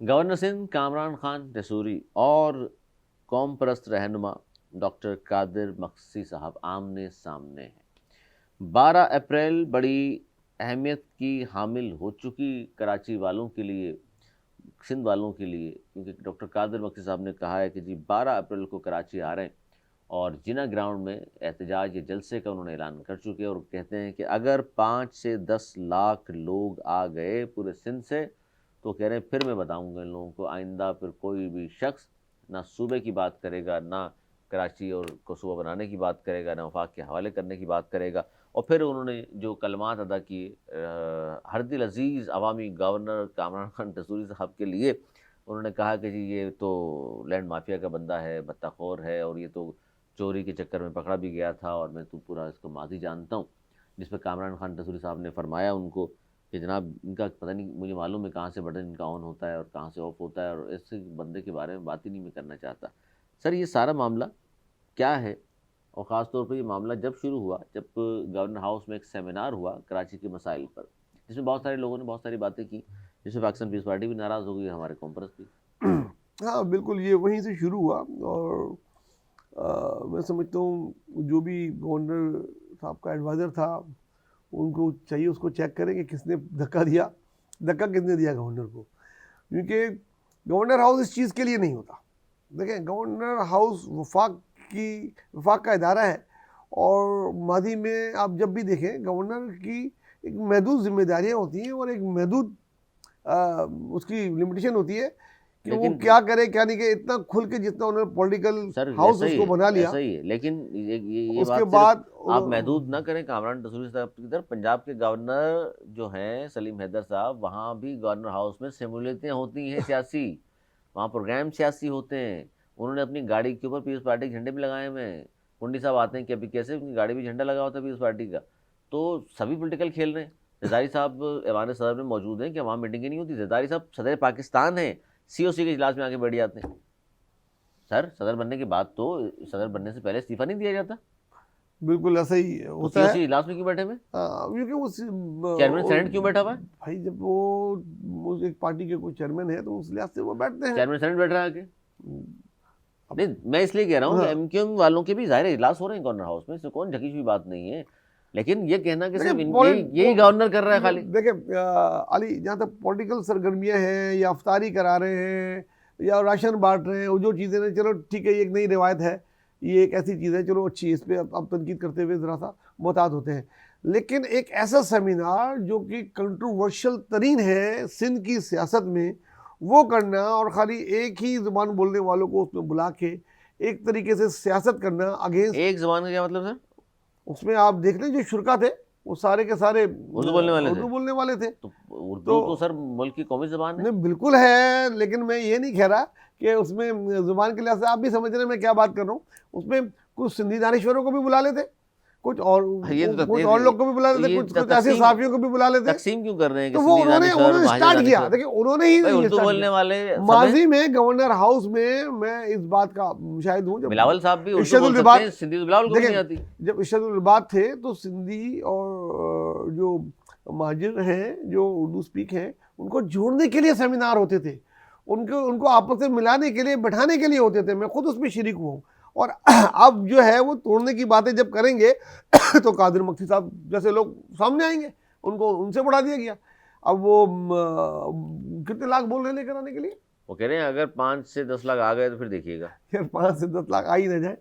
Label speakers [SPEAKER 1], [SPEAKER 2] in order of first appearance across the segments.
[SPEAKER 1] Governor Sindh Kamran Khan टेसूरी और कौम परस्त रहनुमा डॉक्टर कादिर मक्सी साहब आमने सामने हैं। 12 अप्रैल बड़ी अहमियत की हामिल हो चुकी कराची वालों के लिए, सिंध वालों के लिए, क्योंकि डॉक्टर कादिर मक्सी साहब ने कहा है कि जी 12 अप्रैल को कराची आ रहे हैं और जिना ग्राउंड में एहतजाज या जलसे का उन्होंने ऐलान कर चुके हैं और कहते हैं कि अगर 5 से 10 लाख लोग आ गए पूरे सिंध से तो कह रहे हैं फिर मैं बताऊंगा इन लोगों को, आइंदा फिर कोई भी शख्स ना सूबे की बात करेगा, ना कराची और को सूबा बनाने की बात करेगा, ना वफाक के हवाले करने की बात करेगा। और फिर उन्होंने जो कलमात अदा किए हर दिल अजीज़ अवामी गवर्नर कामरान खान टेसूरी साहब के लिए, उन्होंने कहा कि जी ये तो लैंड माफिया का बंदा है, बत्ताखोर है और ये तो चोरी के चक्कर में पकड़ा भी गया था और मैं तो पूरा इसको माजी जानता हूँ। जिस पर कामरान खान टेसूरी साहब ने फरमाया उनको कि जनाब इनका पता नहीं, मुझे मालूम है कहाँ से बटन इनका ऑन होता है और कहाँ से ऑफ होता है और ऐसे बंदे के बारे में बात ही नहीं मैं करना चाहता। सर ये सारा मामला क्या है? और ख़ास तौर पर ये मामला जब शुरू हुआ, जब गवर्नर हाउस में एक सेमिनार हुआ कराची के मसाइल पर, जिसमें बहुत सारे लोगों ने बहुत सारी बातें की, जिसमें पाकिस्तान पीस पार्टी भी नाराज़ हो गई, हमारे कॉम्प्रेस भी।
[SPEAKER 2] हाँ बिल्कुल, ये वहीं से शुरू हुआ और मैं समझता हूँ जो भी गवर्नर साहब का एडवाइज़र था उनको चाहिए उसको चेक करें कि किसने धक्का दिया, धक्का किसने दिया गवर्नर को, क्योंकि गवर्नर हाउस इस चीज़ के लिए नहीं होता। देखें, गवर्नर हाउस वफाक का इदारा है और मादी में आप जब भी देखें गवर्नर की एक महदूद जिम्मेदारियाँ होती हैं और एक महदूद उसकी लिमिटेशन होती है कि वो क्या करे क्या नहीं करे। इतना खुल के जितना उन्होंने पॉलिटिकल हाउस उसको बना लिया,
[SPEAKER 1] ऐसा ही है। लेकिन ये
[SPEAKER 2] उसके
[SPEAKER 1] बात
[SPEAKER 2] बाद
[SPEAKER 1] आप महदूद ना करें कामरान टेसूरी साहब की तरफ। पंजाब के गवर्नर जो हैं सलीम हैदर साहब, वहाँ भी गवर्नर हाउस में शमूलियतें होती हैं सियासी, वहाँ प्रोग्राम सियासी होते हैं। उन्होंने अपनी गाड़ी के ऊपर पीपल्स पार्टी के झंडे भी लगाए हुए हैं। कुंडी साहब आते हैं कि अभी कैसे उनकी गाड़ी भी झंडा लगा होता है पीपल्स पार्टी का। तो सभी पोलिटिकल खेल रहे हैं। जरदारी साहब ऐवान सदर में मौजूद हैं कि वहाँ मीटिंगें नहीं होती। जरदारी साहब सदर पाकिस्तान हैं, सीओसी के इजलास में आके बैठ जाते हैं। सर सदर बनने के बाद तो, सदर बनने से पहले इस्तीफा नहीं दिया जाता।
[SPEAKER 2] बिल्कुल ऐसा ही होता
[SPEAKER 1] तो
[SPEAKER 2] है।
[SPEAKER 1] इजलास में क्यों बैठे हुए?
[SPEAKER 2] क्योंकि वो
[SPEAKER 1] चेयरमैन सेनेट क्यों बैठा हुआ है?
[SPEAKER 2] भाई जब वो एक पार्टी के कोई चेयरमैन है तो उस लिहाज से वो बैठते हैं।
[SPEAKER 1] चेयरमैन सेनेट बैठ रहा है आके। नहीं, मैं इसलिए कह रहा हूँ कि एमक्यूएम वालों के भी जाहिर इजलास हो रहे हैं गवर्नर हाउस में, इसमें कौन झकी हुई बात नहीं है। लेकिन ये कहना कि सिर्फ यही गवर्नर कर रहा है खाली।
[SPEAKER 2] देखिए अली, जहाँ तक पॉलिटिकल सरगर्मियाँ हैं या अफ्तारी करा रहे हैं या राशन बांट रहे हैं, वो जो चीज़ें हैं, चलो ठीक है, ये एक नई रिवायत है, ये एक ऐसी चीज़ है, चलो अच्छी, इस पर अब तनकीद करते हुए ज़रा सा मोहतात होते हैं। लेकिन एक ऐसा सेमिनार जो कि कंट्रोवर्शियल तरीन है सिंध की सियासत में, वो करना और ख़ाली एक ही ज़ुबान बोलने वालों को उसमें बुला के एक तरीके से सियासत करना अगेंस्ट।
[SPEAKER 1] एक ज़ुबान का क्या मतलब सर?
[SPEAKER 2] उसमें आप देख लें जो शुरा थे वो सारे के सारे
[SPEAKER 1] उर्दू बोलने वाले थे। तो उर्दू तो सर मुल्क की कौमी ज़बान है।
[SPEAKER 2] नहीं बिल्कुल है, लेकिन मैं ये नहीं कह रहा कि उसमें ज़ुबान के लिहाज से आप भी समझ रहे हैं मैं क्या बात कर रहा हूँ। उसमें कुछ सिंधी दानिश्वरों को भी बुला लेते, कुछ और लोग को भी बुला लेते, कुछ ऐसे साफियों को भी बुला लेते।
[SPEAKER 1] तकसीम क्यों कर रहे हैं?
[SPEAKER 2] तो वो उन्होंने स्टार्ट किया। देखिए उन्होंने ही
[SPEAKER 1] उर्दू बोलने वाले
[SPEAKER 2] माजी में गवर्नर हाउस में, मैं इस बात का मुशाहिद हूँ,
[SPEAKER 1] बिलावल साहब भी उर्दू बोल सकते हैं, सिंधी तो बिलावल को नहीं आती।
[SPEAKER 2] जब इर्शादुल रिबात थे तो सिंधी और जो महाजिर हैं जो उर्दू स्पीक हैं उनको जोड़ने के लिए सेमिनार होते थे, उनको आपस में मिलाने के लिए, बैठाने के लिए होते थे। मैं खुद उसमें शरीक हुआ हूँ। और अब जो है वो तोड़ने की बातें जब करेंगे तो कादिर मक्सी साहब जैसे लोग सामने आएंगे, उनको उनसे बढ़ा दिया गया। अब वो कितने लाख बोल रहे हैं लेकर आने के लिए?
[SPEAKER 1] वो कह रहे हैं अगर 5 से 10 लाख आ गए तो फिर देखिएगा।
[SPEAKER 2] यार 5 से 10 लाख आ ही ना जाए,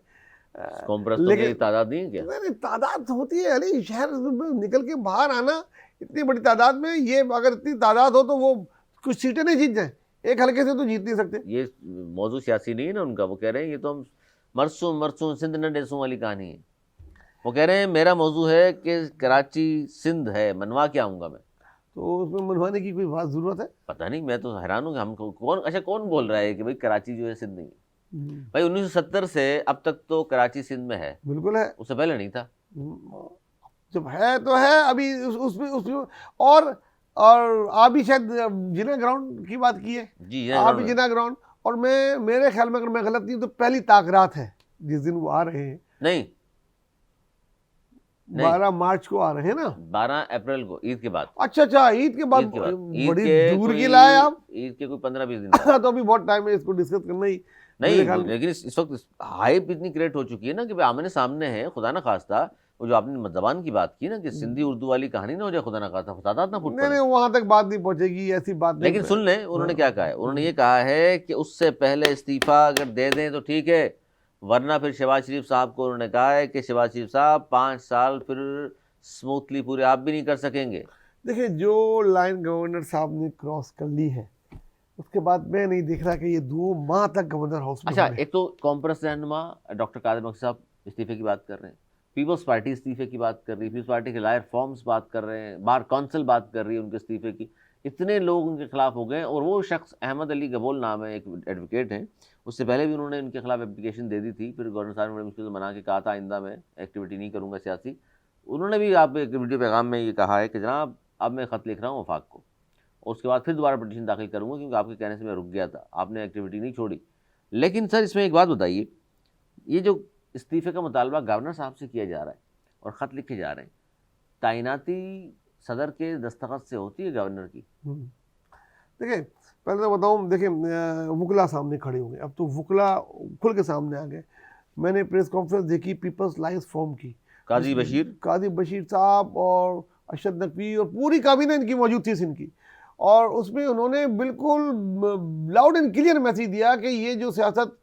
[SPEAKER 1] लेकिन तादाद नहीं है क्या?
[SPEAKER 2] नहीं, तादाद होती है अली, शहर निकल के बाहर आना इतनी बड़ी तादाद में, ये अगर इतनी तादाद हो तो वो कुछ सीटें नहीं जीत जाए, एक हल्के से तो जीत नहीं सकते।
[SPEAKER 1] ये मौजूद सियासी नहीं है ना उनका। वो कह रहे हैं ये तो हम मरसूम सिंध न डेसों वाली कहानी है। वो कह रहे हैं मेरा मौजू है कि कराची सिंध है, मनवा के आऊँगा मैं।
[SPEAKER 2] तो उसमें मनवाने की कोई बात ज़रूरत है?
[SPEAKER 1] पता नहीं, मैं तो हैरान हूँ कि हम कौन बोल रहा है कि भाई कराची जो है सिंध नहीं है। भाई 1970 से अब तक तो कराची सिंध में है।
[SPEAKER 2] बिल्कुल है,
[SPEAKER 1] उससे पहले नहीं था।
[SPEAKER 2] जब है तो है। अभी उसमें और आप भी शायद जिना ग्राउंड की बात की है
[SPEAKER 1] जी,
[SPEAKER 2] आप भी जिना ग्राउंड। और मेरे ख्याल में अगर मैं गलत नहीं तो पहली ताकरात है जिस दिन वो आ रहे हैं।
[SPEAKER 1] नहीं, नहीं।
[SPEAKER 2] 12 मार्च को आ रहे हैं ना,
[SPEAKER 1] 12 अप्रैल को, ईद के बाद।
[SPEAKER 2] अच्छा अच्छा, ईद के बाद।
[SPEAKER 1] ईद के बाद, ईद
[SPEAKER 2] बड़ी
[SPEAKER 1] के
[SPEAKER 2] दूर की
[SPEAKER 1] कोई
[SPEAKER 2] लाए आप।
[SPEAKER 1] ईद के कोई 15-20 दिन बाद।
[SPEAKER 2] तो अभी बहुत टाइम है, इसको डिस्कस करना ही मेरे
[SPEAKER 1] नहीं,
[SPEAKER 2] ख्याल में।
[SPEAKER 1] लेकिन इस वक्त हाइप इतनी क्रिएट हो चुकी है ना कि भाई आमने सामने है, खुदा ना खास्ता वो जो आपने जबान की बात की ना कि सिंधी उर्दू वाली कहानी ना हो जाए, खुदा ना खास्ता फसादात ना फूट
[SPEAKER 2] नहीं
[SPEAKER 1] पड़े।
[SPEAKER 2] नहीं, वहां तक बात नहीं पहुंचेगी, ऐसी बात नहीं।
[SPEAKER 1] लेकिन सुन लें उन्होंने क्या कहा है, उन्होंने ये कहा है कि उससे पहले इस्तीफा अगर दे दें तो ठीक है, वरना फिर शहबाज शरीफ साहब को उन्होंने कहा है कि शहबाज शरीफ साहब 5 साल फिर स्मूथली पूरे आप भी नहीं कर सकेंगे।
[SPEAKER 2] देखिए, जो लाइन गवर्नर साहब ने क्रॉस कर ली है, उसके बाद मैं नहीं देख रहा कि ये 2 माह तक गवर्नर हाउस में
[SPEAKER 1] अच्छा,
[SPEAKER 2] होंगे।
[SPEAKER 1] एक तो कॉम्प्रेस रहनुमा डॉक्टर कादिर मक्सी साहब इस्तीफे की बात कर रहे हैं, पीपल्स पार्टी इस्तीफे की बात कर रही है, पीपल्स पार्टी के लायर फॉर्म्स बात कर रहे हैं, बार काउंसिल बात कर रही है उनके इस्तीफे की, इतने लोग उनके खिलाफ हो गए। और वो शख्स अहमद अली गबोल नाम है, एक एडवोकेट हैं, उससे पहले भी उन्होंने उनके खिलाफ एप्लीकेशन दे दी थी, फिर गवर्नर साहब ने बड़ी मुश्किल से मना के कहा था आइंदा मैं एक्टिविटी नहीं करूँगा सियासी। उन्होंने भी आप एक वीडियो पैगाम में ये कहा है कि जनाब अब मैं ख़त लिख रहा हूँ वफाक को, और उसके बाद फिर दोबारा पटिशन दाखिल करूँगा क्योंकि आपके कहने से मैं रुक गया था, आपने एक्टिविटी नहीं छोड़ी। लेकिन सर इसमें एक बात बताइए, ये जो इस्तीफे का मुतालबा गवर्नर साहब से किया जा रहा है और ख़त लिखे जा रहे हैं, तैनाती सदर के दस्तखत से होती है गवर्नर की?
[SPEAKER 2] देखिए, पहले तो बताऊं, देखिए वुकला सामने खड़े होंगे, अब तो वुकला खुल के सामने आ गए। मैंने प्रेस कॉन्फ्रेंस देखी पीपल्स लाइंस फॉर्म की,
[SPEAKER 1] काजी बशीर
[SPEAKER 2] साहब और अरशद नकवी और पूरी काबीना इनकी मौजूद थी इनकी, और उसमें उन्होंने बिल्कुल लाउड एंड क्लियर मैसेज दिया कि ये जो सियासत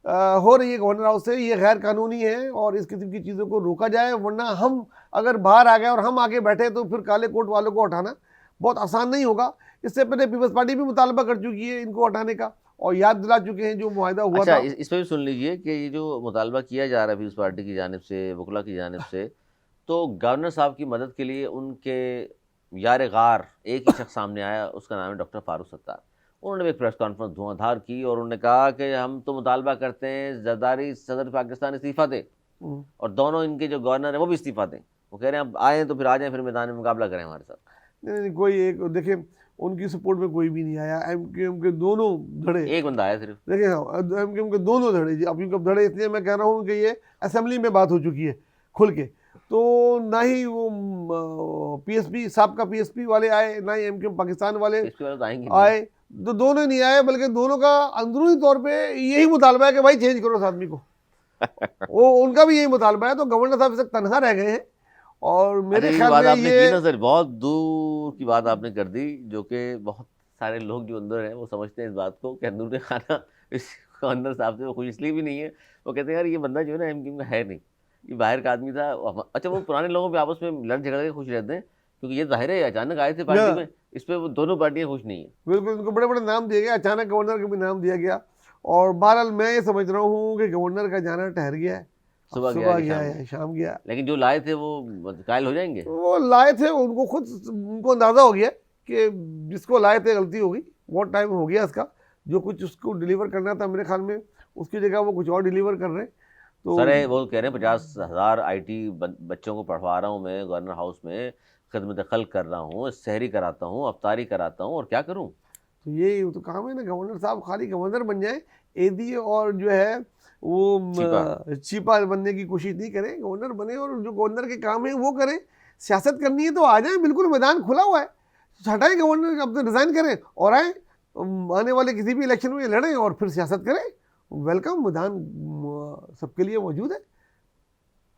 [SPEAKER 2] हो रही है गवर्नर हाउस से, ये गैर कानूनी है और इस किस्म की चीज़ों को रोका जाए, वरना हम अगर बाहर आ गए और हम आगे बैठे तो फिर काले कोट वालों को हटाना बहुत आसान नहीं होगा। इससे पहले पीपल्स पार्टी भी मुतालबा कर चुकी है इनको हटाने का और याद दिला चुके हैं जो मुआहदा हुआ
[SPEAKER 1] अच्छा,
[SPEAKER 2] था।
[SPEAKER 1] इस पर भी सुन लीजिए कि ये जो मुतालबा किया जा रहा है पीपल्स पार्टी की जानिब से, वकला की जानिब से, तो गवर्नर साहब की मदद के लिए उनके यार गार एक ही शख्स सामने आया, उसका नाम है डॉक्टर फारूक सत्तार। उन्होंने भी एक प्रेस कॉन्फ्रेंस धुआंधार की और उन्होंने कहा कि हम तो मुतालबा करते हैं जरदारी सदर पाकिस्तान इस्तीफ़ा दे और दोनों इनके जो गवर्नर हैं वो भी इस्तीफ़ा दें। वो कह रहे हैं अब आए तो फिर आ जाएं, फिर मैदान में मुकाबला करें हमारे साथ।
[SPEAKER 2] नहीं, कोई एक, देखिए उनकी सपोर्ट में कोई भी नहीं आया। एमक्यूएम के दोनों धड़े,
[SPEAKER 1] एक बंदा आया सिर्फ।
[SPEAKER 2] देखिए हाँ, एमक्यूएम के दोनों धड़े जी, अब क्योंकि धड़े इसलिए मैं कह रहा हूँ कि ये असेंबली में बात हो चुकी है खुल के, तो ना ही वो पीएसपी साहब का पीएसपी वाले आए, ना ही एमक्यूएम पाकिस्तान वाले आए, तो दोनों नहीं आए, बल्कि दोनों का अंदरूनी तौर पे यही मुतालबा है कि भाई चेंज करो इस आदमी को। वो उनका भी यही मुतालबा है, तो गवर्नर साहब इस वक्त तनहा रह गए हैं। और मेरे ख्याल में
[SPEAKER 1] आपने
[SPEAKER 2] ये
[SPEAKER 1] की ना सर, बहुत दूर की बात आपने कर दी, जो कि बहुत सारे लोग जो अंदर हैं वो समझते हैं इस बात को कि अंदर खाना इस गवर्नर साहब से वो खुश इसलिए भी नहीं है, वो कहते हैं यार ये बंदा जो है ना एमक्यूएम का है नहीं, ये बाहर का आदमी था। अच्छा, वो पुराने लोगों पे आपस में लड़ झगड़ के खुश रहते हैं क्योंकि ये जाहिर है अचानक आए थे पार्टी में, इस पर वो दोनों पार्टियां खुश नहीं है।
[SPEAKER 2] बिल्कुल, उनको बड़े बड़े नाम दिए गए, अचानक गवर्नर का भी नाम दिया गया। और बहरहाल मैं ये समझ रहा हूँ कि गवर्नर का जाना ठहर गया है,
[SPEAKER 1] सुबह
[SPEAKER 2] गया है, शाम गया।
[SPEAKER 1] लेकिन जो लाए थे वो कायल हो जाएंगे।
[SPEAKER 2] वो लाए थे, उनको खुद उनको अंदाजा हो गया कि जिसको लाए थे गलती हो गई, बहुत टाइम हो गया इसका, जो कुछ उसको डिलीवर करना था मेरे ख्याल में उसकी जगह वो कुछ और डिलीवर कर रहे हैं। तो
[SPEAKER 1] सर वो कह रहे हैं 50,000 IT बच्चों को पढ़वा रहा हूँ मैं गवर्नर हाउस में, खिदमत खल्क कर रहा हूँ, सहरी कराता हूँ, अफ्तारी कराता हूँ, और क्या करूँ।
[SPEAKER 2] तो ये तो काम है ना, गवर्नर साहब खाली गवर्नर बन जाए, एडी और जो है वो चीपा बनने की कोशिश नहीं करें, गवर्नर बने और जो गवर्नर के काम है वो करें। सियासत करनी है तो आ जाए, बिल्कुल मैदान खुला हुआ है, हटाएं गवर्नर, अपने रिजाइन करें और आए आने वाले किसी भी इलेक्शन में लड़ें और फिर सियासत करें। वेलकम, मैदान सबके लिए मौजूद है।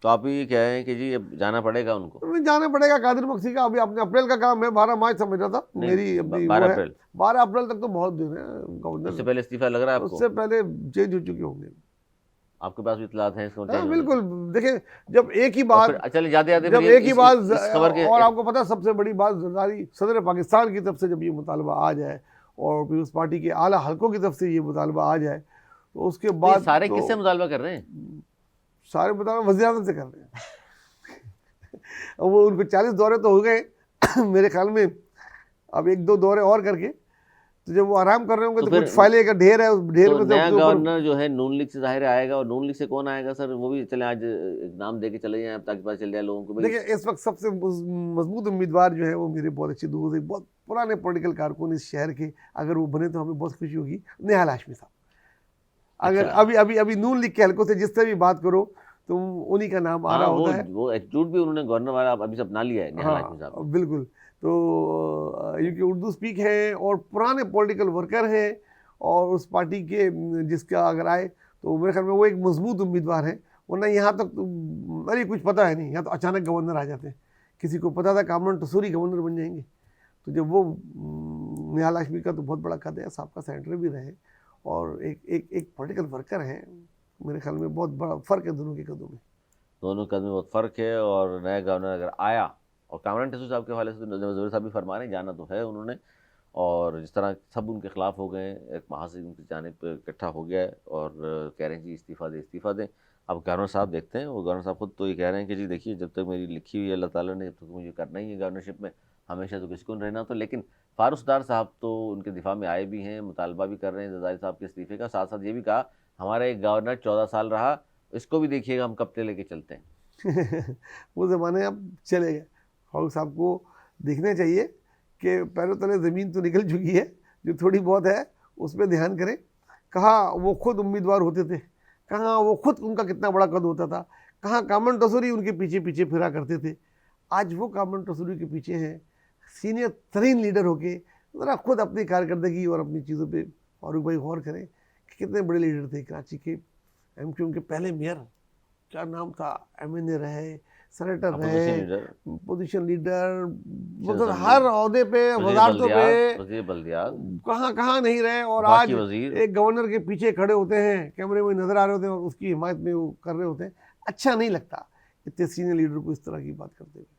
[SPEAKER 1] तो आप ये कह रहे हैं कि जी अब जाना पड़ेगा उनको?
[SPEAKER 2] जाना पड़ेगा कादिर मक्सी का। अभी अपने अप्रैल का काम है, 12 मार्च समझ रहा था मेरी, अभी
[SPEAKER 1] 12 अप्रैल
[SPEAKER 2] 12 अप्रैल तक तो बहुत दिन है गवर्नर।
[SPEAKER 1] उससे पहले इस्तीफा लग रहा है आपको?
[SPEAKER 2] उससे पहले चेंज हो चुके होंगे।
[SPEAKER 1] आपके पास भी इत्तलात हैं इसको?
[SPEAKER 2] हाँ बिल्कुल, देखिए जब एक ही बात,
[SPEAKER 1] चलिए जाते जाते
[SPEAKER 2] जब एक ही बात
[SPEAKER 1] खबर के,
[SPEAKER 2] और आपको पता सबसे बड़ी बात, जरदारी सदर पाकिस्तान की तरफ से जब ये मुतालबा आ जाए और पीपल्स पार्टी के आला हलकों की तरफ से ये मुतालबा आ जाए, तो उसके बाद
[SPEAKER 1] सारे किससे मुतालबा कर रहे हैं?
[SPEAKER 2] सारे मुतालबा वज़ीर आज़म से कर रहे हैं। वो उनको 40 दौरे तो हो गए मेरे ख्याल में, अब 1-2 दौरे और करके, तो जब वो आराम कर रहे होंगे तो कुछ फाइलें का ढेर है, उस ढेर में से
[SPEAKER 1] नया गवर्नर जो है नून लीग से जाहिर आएगा, और नून लीग से कौन आएगा सर? वो भी चले आज नाम दे के चले जाएं ताकि पता चल जाए लोगों को।
[SPEAKER 2] देखिए इस वक्त सबसे मजबूत उम्मीदवार जो है वो मेरे बहुत अच्छे दोस्त, एक बहुत पुराने पॉलिटिकल कारकुन इस शहर के, अगर वो बने तो हमें बहुत खुशी होगी, निहाल हाशमी साहब। अगर अभी नून लीग के हल्कों से जिससे भी बात करो तो उन्हीं का नाम आ
[SPEAKER 1] हाँ,
[SPEAKER 2] रहा होता है।
[SPEAKER 1] वो एटीट्यूड भी उन्होंने गवर्नर वाला अभी से अपना लिया है निहाल हाशमी साहब
[SPEAKER 2] हाँ
[SPEAKER 1] ने।
[SPEAKER 2] बिल्कुल। तो क्योंकि उर्दू स्पीक है और पुराने पॉलिटिकल वर्कर हैं और उस पार्टी के जिसका अगर आए तो मेरे ख्याल में वो एक मजबूत उम्मीदवार है। वरना यहाँ तक तो अरे कुछ पता है नहीं, यहाँ तो अचानक गवर्नर आ जाते हैं। किसी को पता था कामरान टसूरी गवर्नर बन जाएंगे, तो जब वो निहाल हाशमी का तो बहुत बड़ा कद है, साहब का सेनेटर भी रहे और एक पॉलिटिकल वर्कर हैं, मेरे ख्याल में बहुत बड़ा फ़र्क है दोनों के कदों में।
[SPEAKER 1] दोनों कद में बहुत फ़र्क है और नया गवर्नर अगर आया, और कामरान टसूरी साहब के हवाले से तो नजर ज़ोहरी साहब भी फरमा रहे हैं, जाना तो है उन्होंने, और जिस तरह सब उनके खिलाफ हो गए, एक महासचिव उनकी जानिब इकट्ठा हो गया है और कह रहे हैं जी इस्तीफ़ा दें। अब गवर्नर साहब देखते हैं, वो गवर्नर साहब खुद तो ये कह रहे हैं कि जी देखिए जब तक मेरी लिखी हुई है अल्लाह ताला ने, जब तक मुझे करना ही है गवर्नरशिप में, हमेशा तो किसी को नहीं रहना। तो लेकिन फारूक सत्तार साहब तो उनके दिफा में आए भी हैं, मुतालबा भी कर रहे हैं जरदारी साहब के इस्तीफ़े का, साथ साथ ये भी कहा हमारा एक गवर्नर 14 साल रहा, इसको भी देखिएगा हम कब तक लेके चलते हैं।
[SPEAKER 2] वो ज़माने अब चले गए। फारूक साहब को देखना चाहिए कि पैरों तले ज़मीन तो निकल चुकी है, जो थोड़ी बहुत है उस पर ध्यान करें। कहाँ वो खुद उम्मीदवार होते थे, कहाँ वो खुद उनका कितना बड़ा कद होता था, कहाँ कामरान टसूरी उनके पीछे पीछे फिरा करते थे। आज वो कामरान टसूरी के पीछे हैं, सीनियर तरीन लीडर होके ज़रा खुद अपनी कारकर्दगी और अपनी चीज़ों पे फारूक भाई गौर करें कि कितने बड़े लीडर थे। कराची के एमक्यूएम के पहले मेयर, क्या नाम था, एमएनए रहे, सेनेटर रहे, पोजीशन लीडर, मतलब हर ओहदे पे, वजारतों पे, कहाँ कहाँ नहीं रहे। और आज एक गवर्नर के पीछे खड़े होते हैं, कैमरे में नजर आ रहे होते हैं और उसकी हिमायत में वो कर रहे होते हैं। अच्छा नहीं लगता इतने सीनियर लीडर को इस तरह की बात करते हुए।